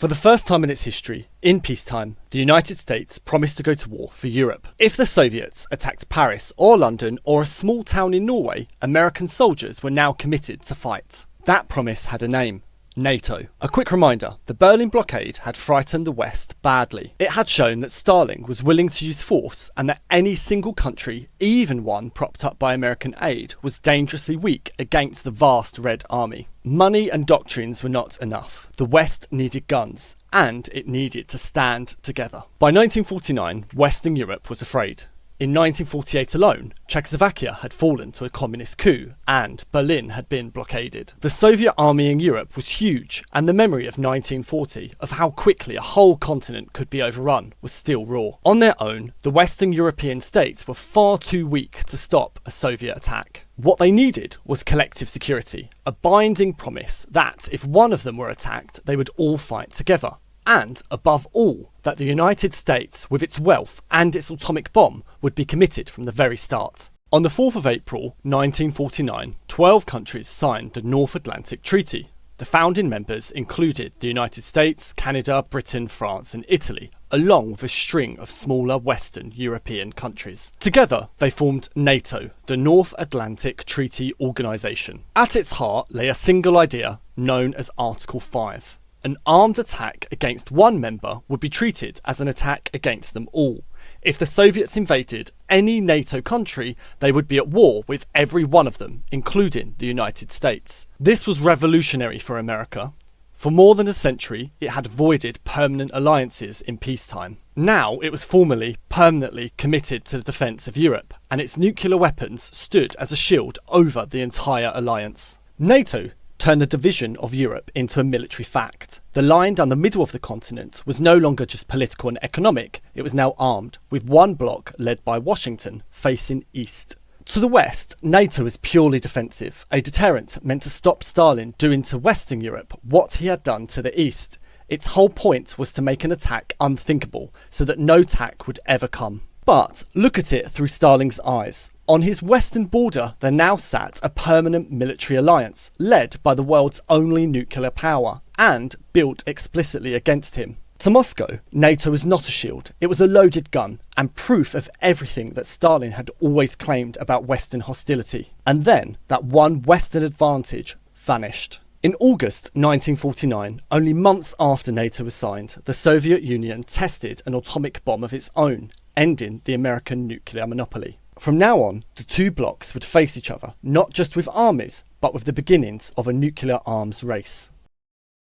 For the first time in its history, in peacetime, the United States promised to go to war for Europe. If the Soviets attacked Paris or London or a small town in Norway, American soldiers were now committed to fight. That promise had a name: NATO. A quick reminder, the Berlin blockade had frightened the West badly. It had shown that Stalin was willing to use force and that any single country, even one propped up by American aid, was dangerously weak against the vast Red Army. Money and doctrines were not enough. The West needed guns, and it needed to stand together. By 1949, Western Europe was afraid. In 1948 alone, Czechoslovakia had fallen to a communist coup and Berlin had been blockaded. The Soviet army in Europe was huge, and the memory of 1940, of how quickly a whole continent could be overrun, was still raw. On their own, the Western European states were far too weak to stop a Soviet attack. What they needed was collective security, a binding promise that if one of them were attacked, they would all fight together. And, above all, that the United States, with its wealth and its atomic bomb, would be committed from the very start. On the 4th of April 1949, 12 countries signed the North Atlantic Treaty. The founding members included the United States, Canada, Britain, France and Italy, along with a string of smaller Western European countries. Together, they formed NATO, the North Atlantic Treaty Organization. At its heart lay a single idea known as Article 5. An armed attack against one member would be treated as an attack against them all. If the Soviets invaded any NATO country, they would be at war with every one of them, including the United States. This was revolutionary for America. For more than a century, it had avoided permanent alliances in peacetime. Now it was formally, permanently committed to the defence of Europe, and its nuclear weapons stood as a shield over the entire alliance. NATO turned the division of Europe into a military fact. The line down the middle of the continent was no longer just political and economic, it was now armed, with one bloc led by Washington facing east. To the west, NATO was purely defensive, a deterrent meant to stop Stalin doing to Western Europe what he had done to the east. Its whole point was to make an attack unthinkable, so that no attack would ever come. But look at it through Stalin's eyes. On his western border there now sat a permanent military alliance, led by the world's only nuclear power, and built explicitly against him. To Moscow, NATO was not a shield, it was a loaded gun, and proof of everything that Stalin had always claimed about Western hostility. And then, that one Western advantage vanished. In August 1949, only months after NATO was signed, the Soviet Union tested an atomic bomb of its own, ending the American nuclear monopoly. From now on, the two blocs would face each other, not just with armies, but with the beginnings of a nuclear arms race.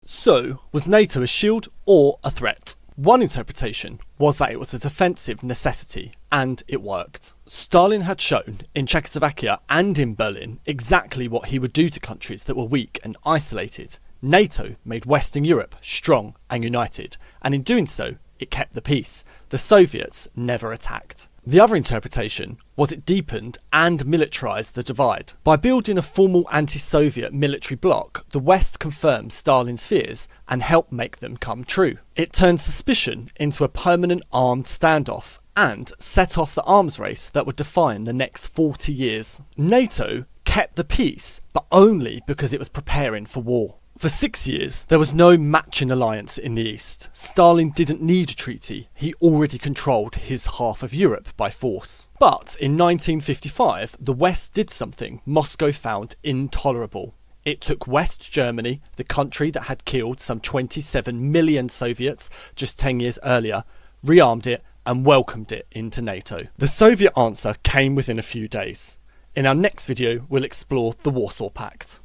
So, was NATO a shield or a threat? One interpretation was that it was a defensive necessity, and it worked. Stalin had shown, in Czechoslovakia and in Berlin, exactly what he would do to countries that were weak and isolated. NATO made Western Europe strong and united, and in doing so, it kept the peace. The Soviets never attacked. The other interpretation was it deepened and militarised the divide. By building a formal anti-Soviet military bloc, the West confirmed Stalin's fears and helped make them come true. It turned suspicion into a permanent armed standoff and set off the arms race that would define the next 40 years. NATO kept the peace, but only because it was preparing for war. For 6 years, there was no matching alliance in the East. Stalin didn't need a treaty, he already controlled his half of Europe by force. But in 1955, the West did something Moscow found intolerable. It took West Germany, the country that had killed some 27 million Soviets just 10 years earlier, rearmed it and welcomed it into NATO. The Soviet answer came within a few days. In our next video, we'll explore the Warsaw Pact.